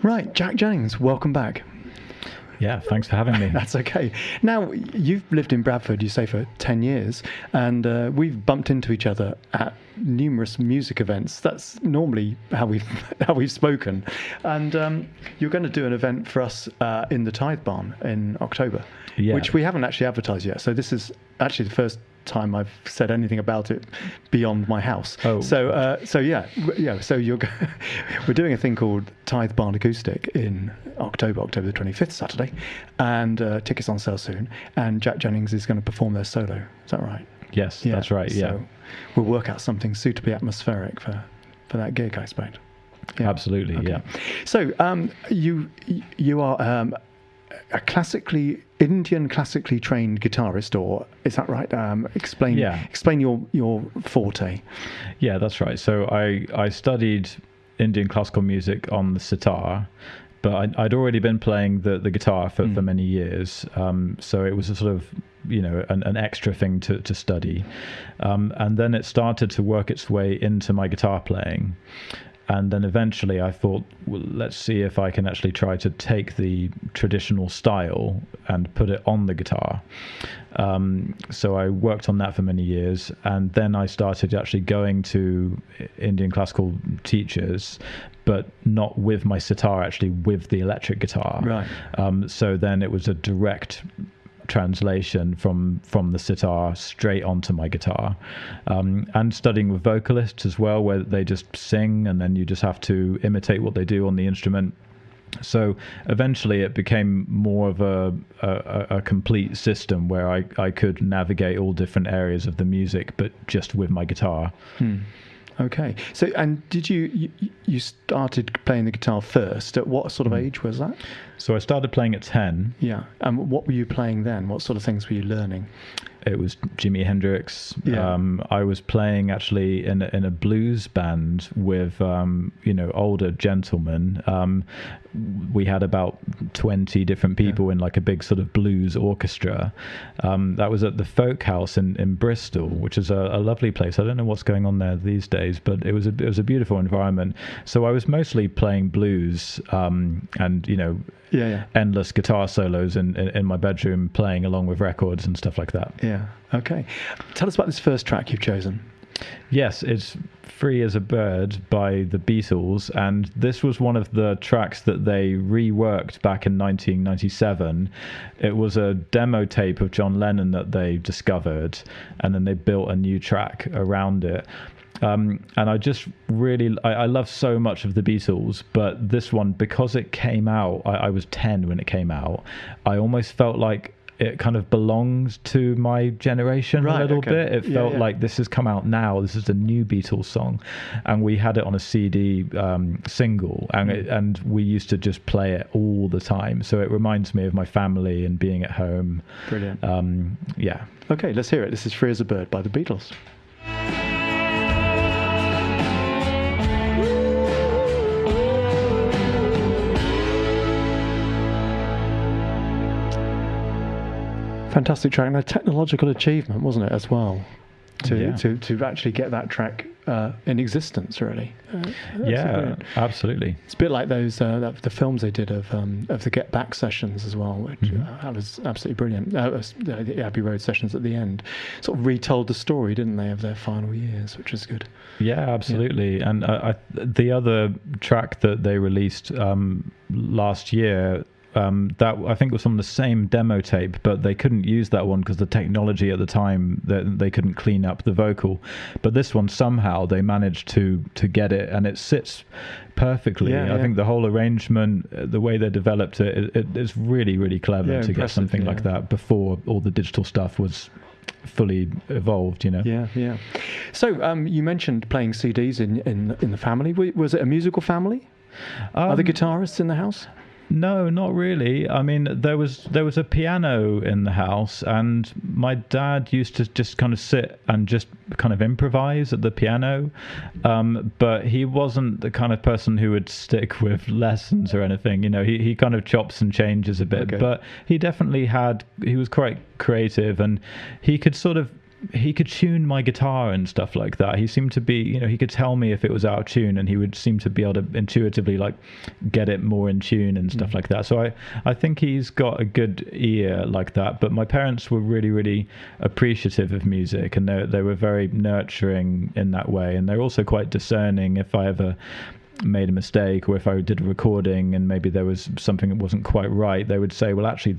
Right, Jack Jennings, welcome back. Yeah, thanks for having me. That's okay. Now, you've lived in Bradford, you say, for 10 years, and we've bumped into each other at numerous music events. That's normally how we've spoken. And you're going to do an event for us in the Tithe Barn in October, which we haven't actually advertised yet. So this is actually the first time I've said anything about it beyond my house. So we're doing a thing called Tithe Barn Acoustic in October the 25th, Saturday, and tickets on sale soon. And Jack Jennings is going to perform their solo. Is that right? Yes, that's right. Yeah. So we'll work out something suitably atmospheric for that gig, I expect. Yeah. Absolutely. Okay. Yeah. So you are a Indian classically trained guitarist, or is that right? Explain your forte. Yeah, that's right. So I studied Indian classical music on the sitar, but I'd already been playing the guitar for many years. So it was a sort of, an extra thing to study. And then it started to work its way into my guitar playing. And then eventually I thought, well, let's see if I can actually try to take the traditional style and put it on the guitar. So I worked on that for many years. And then I started actually going to Indian classical teachers, but not with my sitar, actually with the electric guitar. Right. So then it was a direct translation from the sitar straight onto my guitar, and studying with vocalists as well, where they just sing and then you just have to imitate what they do on the instrument. So eventually it became more of a complete system where I could navigate all different areas of the music, but just with my guitar. Okay. So, and did you started playing the guitar first? At what sort of age was that? So I started playing at 10. Yeah. And what were you playing then? What sort of things were you learning? It was Jimi Hendrix. Yeah. I was playing actually in a blues band with older gentlemen. We had about 20 different people in like a big sort of blues orchestra. That was at the Folk House in Bristol, which is a lovely place. I don't know what's going on there these days, but it was a beautiful environment. So I was mostly playing blues, and endless guitar solos in my bedroom, playing along with records and stuff like that. Yeah. Okay. Tell us about this first track you've chosen. Yes, it's Free as a Bird by the Beatles, and this was one of the tracks that they reworked back in 1997. It was a demo tape of John Lennon that they discovered, and then they built a new track around it. And I just really, I love so much of the Beatles, but this one, because it came out, I was 10 when it came out, I almost felt like it kind of belonged to my generation a little bit. It felt like this has come out now. This is a new Beatles song. And we had it on a CD single, and we used to just play it all the time. So it reminds me of my family and being at home. Brilliant. Yeah. Okay, let's hear it. This is Free as a Bird by the Beatles. Fantastic track, and a technological achievement, wasn't it, as well, to actually get that track in existence, really. Absolutely. It's a bit like those the films they did of the Get Back sessions as well, which that was absolutely brilliant. The Abbey Road sessions at the end sort of retold the story, didn't they, of their final years, which was good. Yeah, absolutely. Yeah. And the other track that they released last year, that I think was on the same demo tape, but they couldn't use that one because the technology at the time, that they couldn't clean up the vocal. But this one, somehow they managed to get it, and it sits perfectly. I think the whole arrangement, the way they developed it's really, really clever to get something like that before all the digital stuff was fully evolved, Yeah. So you mentioned playing CDs in the family. Was it a musical family? Are there guitarists in the house? No, not really. I mean, there was a piano in the house, and my dad used to just kind of sit and just kind of improvise at the piano. But he wasn't the kind of person who would stick with lessons or anything. He kind of chops and changes a bit. Okay. But he definitely he was quite creative, and he could sort of he could tune my guitar and stuff like that. He seemed to be, you know, he could tell me if it was out of tune, and he would seem to be able to intuitively like get it more in tune and stuff like that. So I think he's got a good ear like that. But my parents were really, really appreciative of music, and they were very nurturing in that way. And they're also quite discerning if I ever made a mistake, or if I did a recording and maybe there was something that wasn't quite right, they would say, well, actually,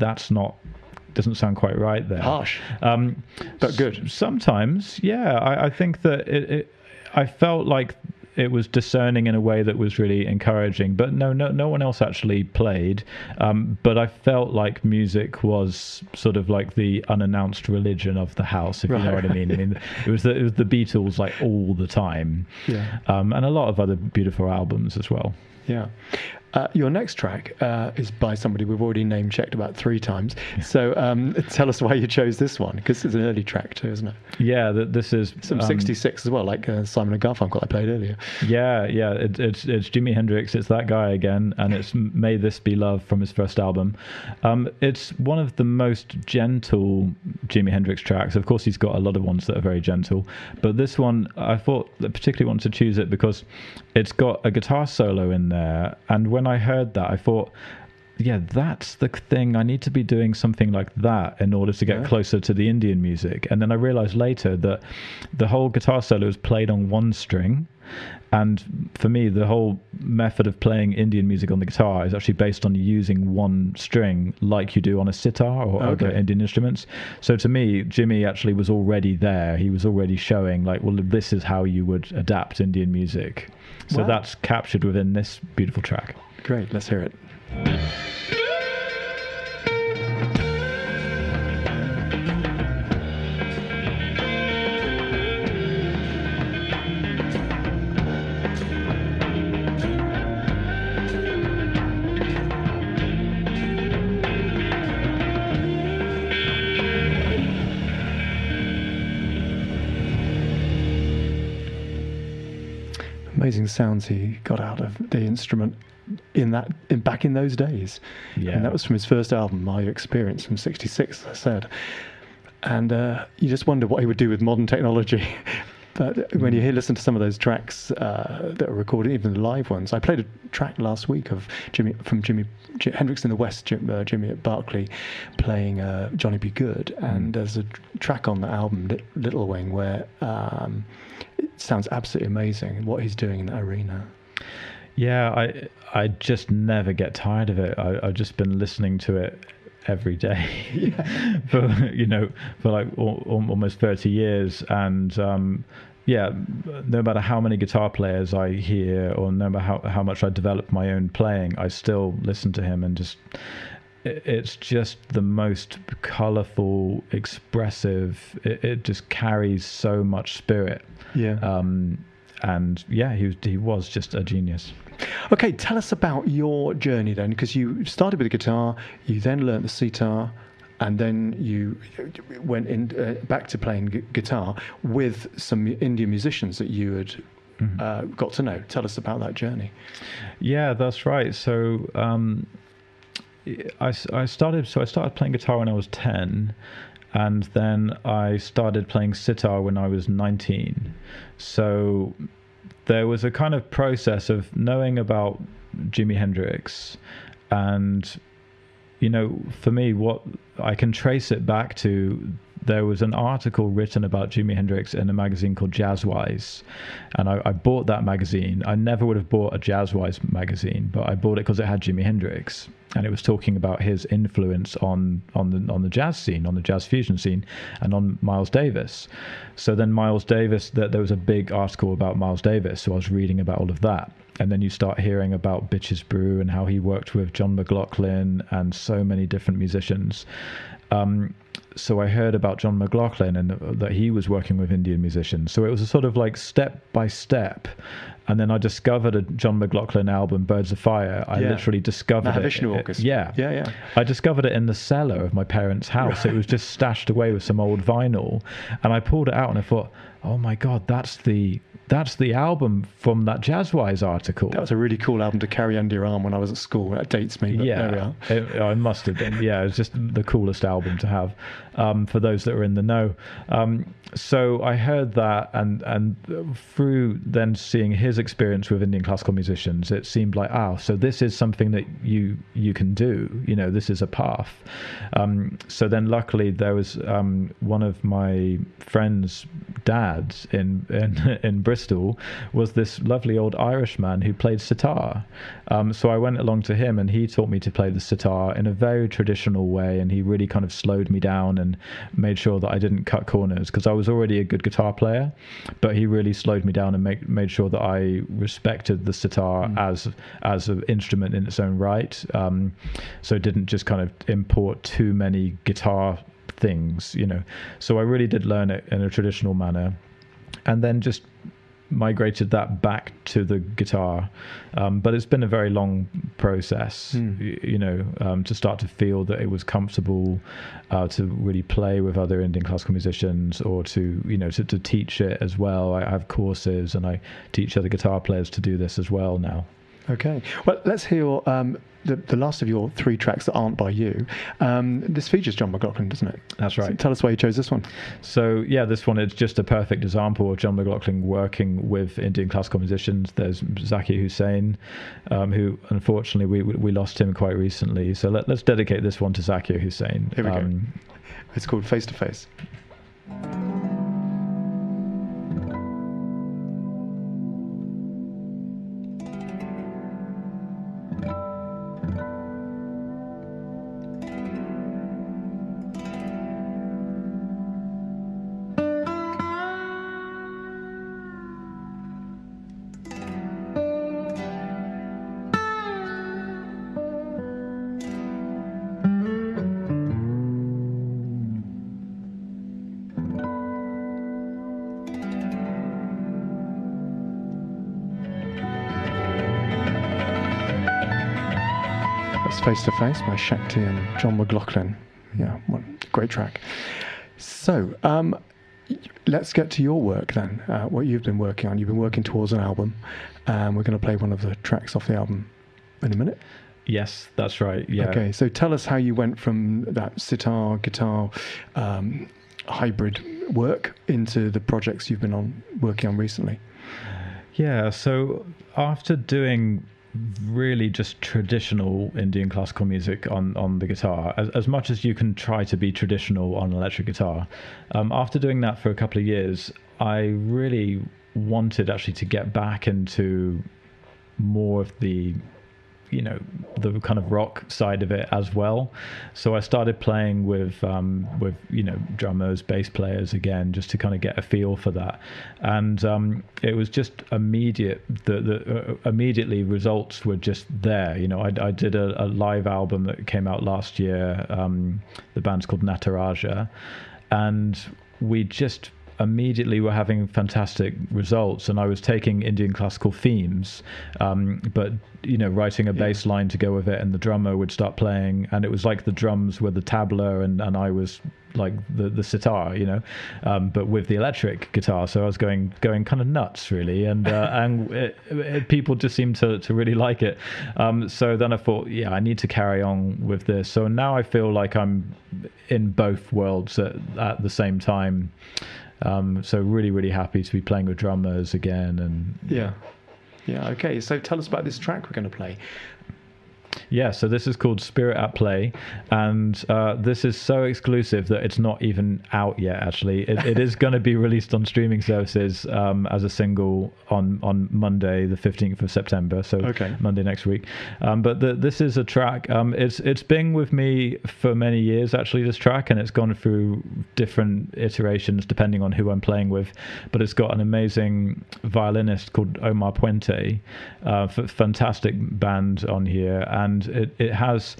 doesn't sound quite right there. Harsh, but good. Sometimes, yeah. I think that I felt like it was discerning in a way that was really encouraging. But no one else actually played. But I felt like music was sort of like the unannounced religion of the house, if you know what I mean. I mean, it was the Beatles like all the time, and a lot of other beautiful albums as well. Yeah. Your next track is by somebody we've already name-checked about 3 times. So tell us why you chose this one, because it's an early track too, isn't it? Yeah, this is... Some 66 as well, like Simon & Garfunkel I played earlier. Yeah, it's Jimi Hendrix, it's that guy again, and it's May This Be Love from his first album. It's one of the most gentle Jimi Hendrix tracks. Of course, he's got a lot of ones that are very gentle, but this one, I thought I particularly wanted to choose it because it's got a guitar solo in there, and when I heard that, I thought, yeah, that's the thing. I need to be doing something like that in order to get closer to the Indian music. And then I realized later that the whole guitar solo is played on one string. And for me, the whole method of playing Indian music on the guitar is actually based on using one string like you do on a sitar or other Indian instruments. So to me, Jimmy actually was already there. He was already showing like, well, this is how you would adapt Indian music. So that's captured within this beautiful track. Great, let's hear it. Amazing sounds he got out of the instrument back in those days. Yeah. And that was from his first album, My Experience, from '66, as I said. And you just wonder what he would do with modern technology. But when you listen to some of those tracks that are recorded, even the live ones, I played a track last week of Jimi Hendrix in the West, Jimmy at Berkeley, playing Johnny B. Good, and there's a track on the album, Little Wing, where it sounds absolutely amazing what he's doing in that arena. Yeah, I just never get tired of it. I've just been listening to it every day for like almost 30 years, and no matter how many guitar players I hear, or no matter how much I develop my own playing, I still listen to him, and it's just the most colorful, expressive. It just carries so much spirit. And he was just a genius. Okay, tell us about your journey then, because you started with the guitar, you then learnt the sitar, and then you went back to playing guitar with some Indian musicians that you had got to know. Tell us about that journey. Yeah, that's right. So I started playing guitar when I was 10. And then I started playing sitar when I was 19. So there was a kind of process of knowing about Jimi Hendrix. And, for me, what I can trace it back to, there was an article written about Jimi Hendrix in a magazine called Jazzwise. And I bought that magazine. I never would have bought a Jazzwise magazine, but I bought it because it had Jimi Hendrix. And it was talking about his influence on the jazz scene, on the jazz fusion scene, and on Miles Davis. So then Miles Davis, there was a big article about Miles Davis, so I was reading about all of that. And then you start hearing about Bitches Brew and how he worked with John McLaughlin and so many different musicians. So I heard about John McLaughlin and that he was working with Indian musicians. So it was a sort of like step by step. And then I discovered a John McLaughlin album, Birds of Fire. I literally discovered it. Yeah. I discovered it in the cellar of my parents' house. Right. It was just stashed away with some old vinyl. And I pulled it out and I thought, oh my God, that's the album from that Jazzwise article. That was a really cool album to carry under your arm when I was at school. That dates me, but there we are. I must have been. Yeah, it's just the coolest album to have. for those that are in the know. So I heard that, and through then seeing his experience with Indian classical musicians, it seemed like, so this is something that you can do. This is a path. So then, luckily, there was one of my friend's dads in Bristol was this lovely old Irishman who played sitar. So I went along to him, and he taught me to play the sitar in a very traditional way, and he really kind of slowed me down and made sure that I didn't cut corners, because I was already a good guitar player, but he really slowed me down and made sure that I respected the sitar as an instrument in its own right. So didn't just kind of import too many guitar things, So I really did learn it in a traditional manner, and then just migrated that back to the guitar. But it's been a very long process, to start to feel that it was comfortable to really play with other Indian classical musicians, or to teach it as well. I have courses, and I teach other guitar players to do this as well now. Okay. Well, let's hear the last of your 3 tracks that aren't by you. This features John McLaughlin, doesn't it? That's right. So tell us why you chose this one. So, this one is just a perfect example of John McLaughlin working with Indian classical musicians. There's Zakir Hussain, who unfortunately we lost him quite recently. So let's dedicate this one to Zakir Hussain. Here we go. It's called Face to Face. Face to Face by Shakti and John McLaughlin. Yeah, one great track. So let's get to your work then. What you've been working on. You've been working towards an album. We're going to play one of the tracks off the album in a minute. Yes, that's right. Yeah. Okay, so tell us how you went from that sitar guitar hybrid work into the projects you've been working on recently. Yeah, so after doing really just traditional Indian classical music on the guitar, as much as you can try to be traditional on electric guitar, after doing that for a couple of years, I really wanted actually to get back into more of the kind of rock side of it as well. So I started playing with drummers, bass players again, just to kind of get a feel for that. And it was just immediate. Immediately results were just there. I did a live album that came out last year. The band's called Nataraja, and we just immediately were having fantastic results, and I was taking Indian classical themes, but writing a bass line to go with it, and the drummer would start playing, and it was like the drums were the tabla and I was like the sitar, but with the electric guitar. So I was going kind of nuts really, and people just seemed to really like it. So then I thought, I need to carry on with this. So now I feel like I'm in both worlds at the same time. So really happy to be playing with drummers again. And yeah. Okay, so tell us about this track we're going to play. Yeah, so this is called Spirit at Play, and this is so exclusive that it's not even out yet, actually. It is going to be released on streaming services as a single on Monday, the 15th of September, so Monday next week. But this is a track, it's been with me for many years, actually, this track, and it's gone through different iterations depending on who I'm playing with. But it's got an amazing violinist called Omar Puente, fantastic band on here, and it has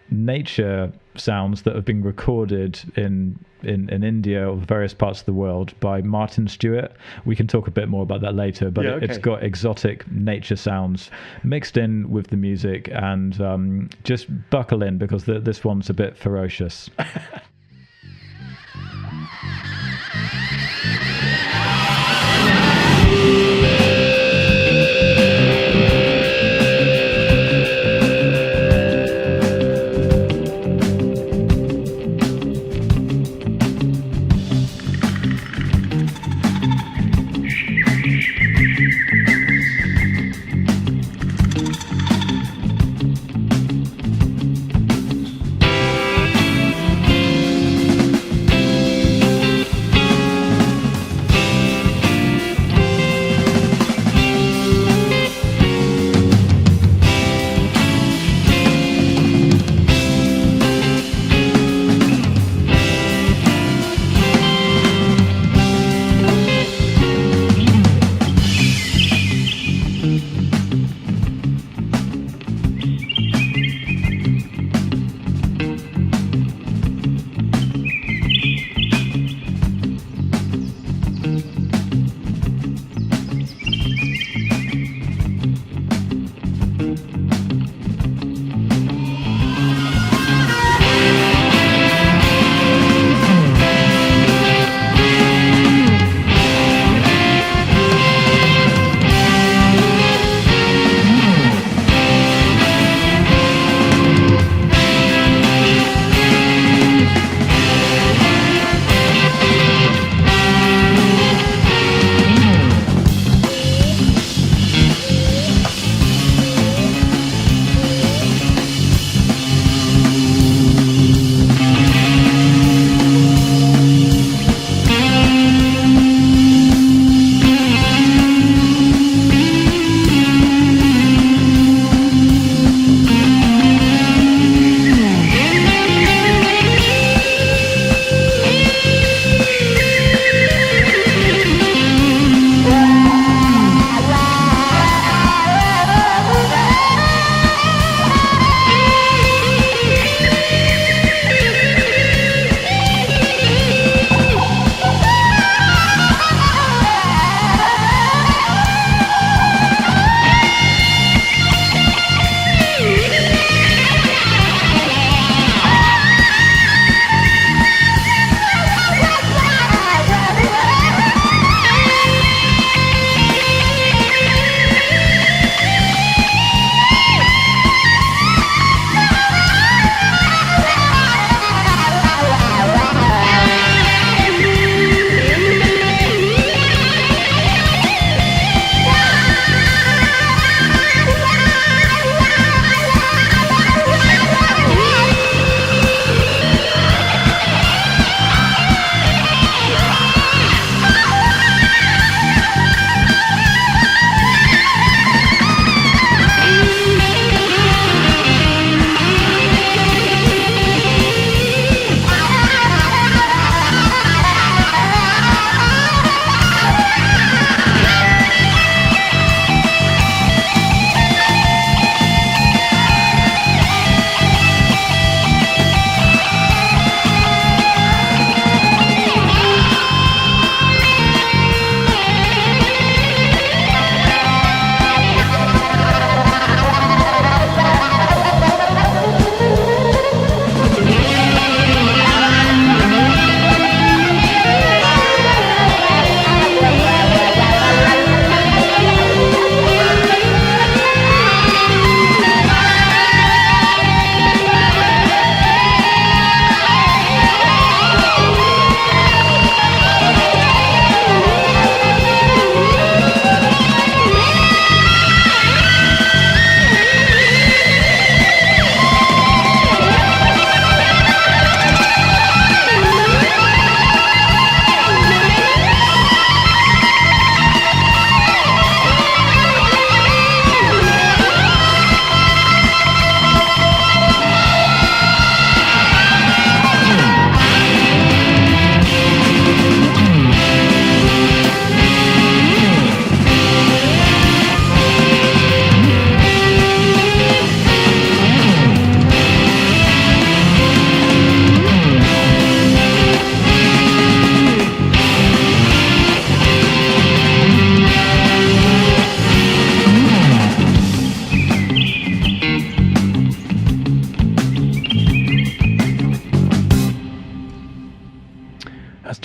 nature sounds that have been recorded in India or various parts of the world by Martyn Stewart. We can talk a bit more about that later, but it's got exotic nature sounds mixed in with the music, and just buckle in because this one's a bit ferocious.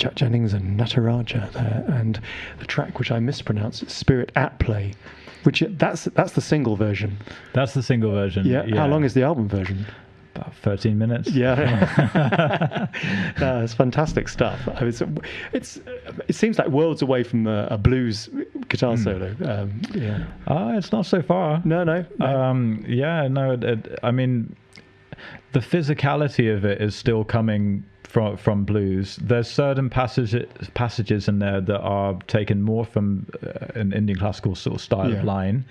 Jack Jennings and Nataraja there, and the track which I mispronounced, Spirit at Play, which that's the single version. That's the single version. Yeah. How long is the album version? About 13 minutes. Yeah. No, it's fantastic stuff. I mean, it seems like worlds away from a blues guitar solo. Yeah. It's not so far. No. Yeah, no. I mean, the physicality of it is still coming from blues. There's certain passages in there that are taken more from an Indian classical sort of style of line,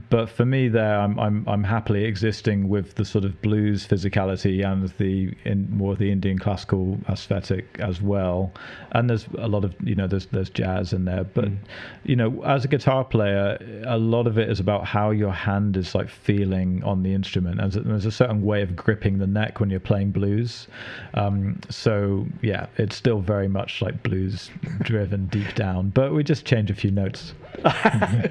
but for me there I'm happily existing with the sort of blues physicality and more of the Indian classical aesthetic as well. And there's a lot of there's jazz in there, but as a guitar player, a lot of it is about how your hand is like feeling on the instrument. There's a certain way of gripping the neck when you're playing blues. So yeah, it's still very much like blues driven deep down, but we just change a few notes. I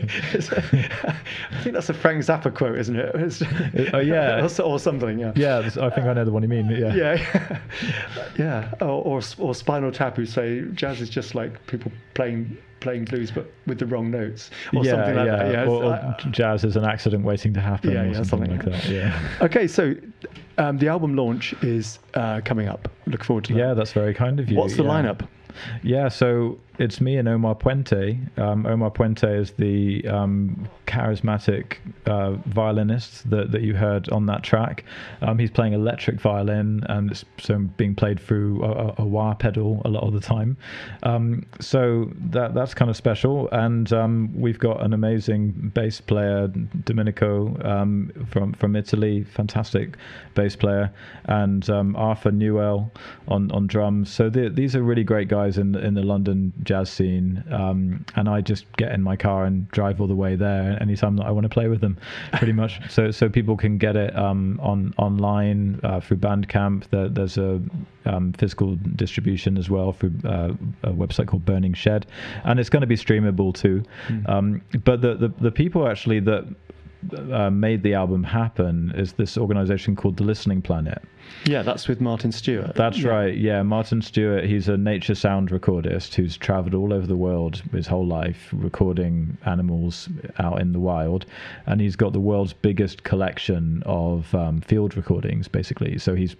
think that's a Frank Zappa quote, isn't it? Oh yeah, or something. Yeah. Yeah, I think I know the one you mean. Yeah. Yeah. Yeah. Or Spinal Tap, who say jazz is just like people playing blues but with the wrong notes, or something like that. Yeah. Or jazz is an accident waiting to happen. Yeah, or something like that. Yeah. Okay, so the album launch is coming up. Look forward to that. Yeah, that's very kind of you. What's the lineup? Yeah, so it's me and Omar Puente. Omar Puente is the charismatic violinist that you heard on that track. He's playing electric violin, and it's being played through a wah pedal a lot of the time. So that's kind of special. And we've got an amazing bass player, Domenico, from Italy, fantastic bass player, and Arthur Newell on drums. So these are really great guys in the London jazz scene, and I just get in my car and drive all the way there anytime that I want to play with them, pretty much. So people can get it online through Bandcamp. There's a physical distribution as well through a website called Burning Shed, and it's going to be streamable too. But the people actually that made the album happen is this organization called The Listening Planet. Yeah, that's with Martyn Stewart. That's right. Yeah, Martyn Stewart. He's a nature sound recordist who's traveled all over the world his whole life recording animals out in the wild, and he's got the world's biggest collection of field recordings, basically. So he's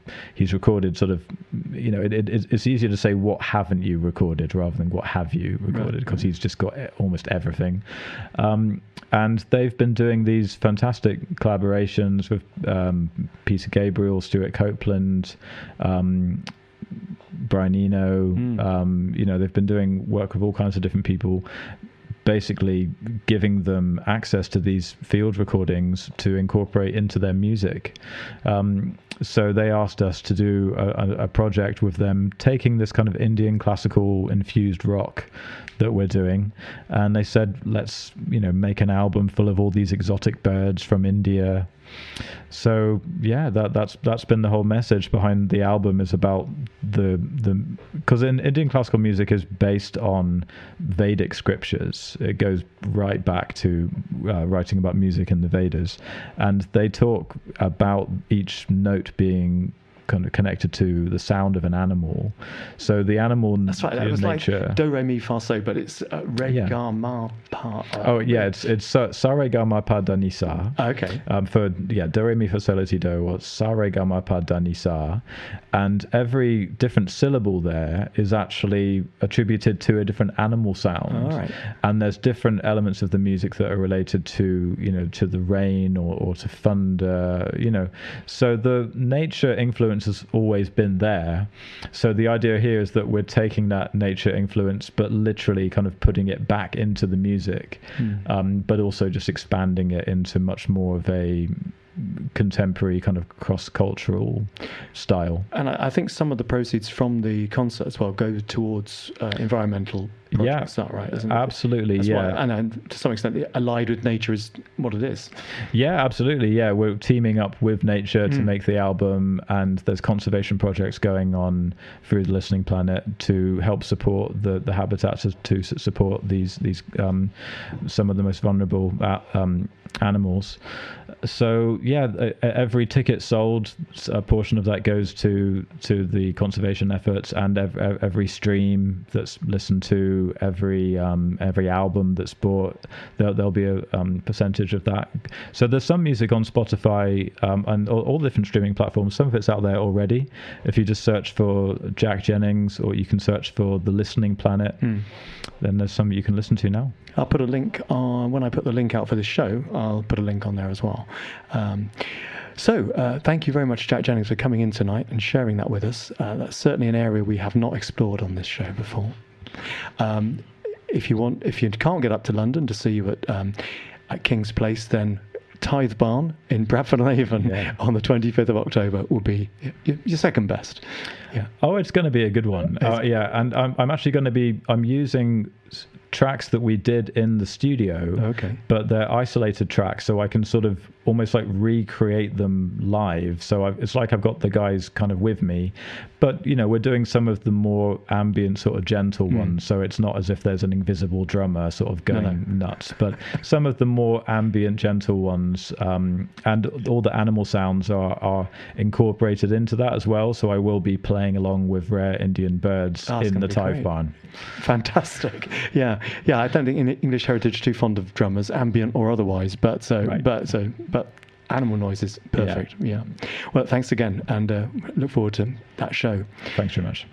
recorded sort of, it's easier to say what haven't you recorded rather than what have you recorded, because he's just got almost everything. And they've been doing these fantastic collaborations with Peter Gabriel, Stuart Copeland, Brian Eno. They've been doing work with all kinds of different people, basically giving them access to these field recordings to incorporate into their music. So they asked us to do a project with them, taking this kind of Indian classical infused rock that we're doing, and they said, let's make an album full of all these exotic birds from India. So yeah, that's been the whole message behind the album, is about because in Indian classical music is based on Vedic scriptures. It goes right back to writing about music in the Vedas, and they talk about each note being kind of connected to the sound of an animal. So the animal, that's right, that was nature, like do re mi fa so, but it's re ga ma pa. Oh yeah, it's sa re ga ma pa da ni sa. Okay. For do re mi fa so la ti do, or sa re ga ma pa da ni sa, and every different syllable there is actually attributed to a different animal sound. All right. And there's different elements of the music that are related to to the rain or to thunder. So the nature influence has always been there. So the idea here is that we're taking that nature influence but literally kind of putting it back into the music, but also just expanding it into much more of a contemporary kind of cross-cultural style. And I think some of the proceeds from the concert as well go towards environmental project. Is that right? Isn't it? Absolutely. That's yeah. Why, and to some extent, allied with nature is what it is. Yeah, absolutely. Yeah, we're teaming up with nature to make the album, and there's conservation projects going on through the Listening Planet to help support the habitats, to support these some of the most vulnerable animals. So yeah, every ticket sold, a portion of that goes to the conservation efforts, and every stream that's listened to, every album that's bought, there'll be a percentage of that. So there's some music on Spotify and all different streaming platforms. Some of it's out there already. If you just search for Jack Jennings, or you can search for the Listening Planet, then there's some you can listen to now. I'll put a link on, when I put the link out for this show, I'll put a link on there as well. So thank you very much, Jack Jennings, for coming in tonight and sharing that with us. That's certainly an area we have not explored on this show before. If you can't get up to London to see you at King's Place, then Tithe Barn in Bradford on Avon on the 25th of October will be your second best. Yeah. Oh, it's going to be a good one. Yeah, and I'm actually going to be, I'm using tracks that we did in the studio, but they're isolated tracks, so I can sort of almost like recreate them live. So it's like I've got the guys kind of with me, but you know, we're doing some of the more ambient sort of gentle ones, so it's not as if there's an invisible drummer sort of going nuts, but some of the more ambient gentle ones, and all the animal sounds are incorporated into that as well. So I will be playing along with rare Indian birds in the Tithe Barn. Fantastic. Yeah, I don't think in English Heritage too fond of drummers, ambient or otherwise, but animal noise is perfect. Yeah. Well, thanks again, and look forward to that show. Thanks very much.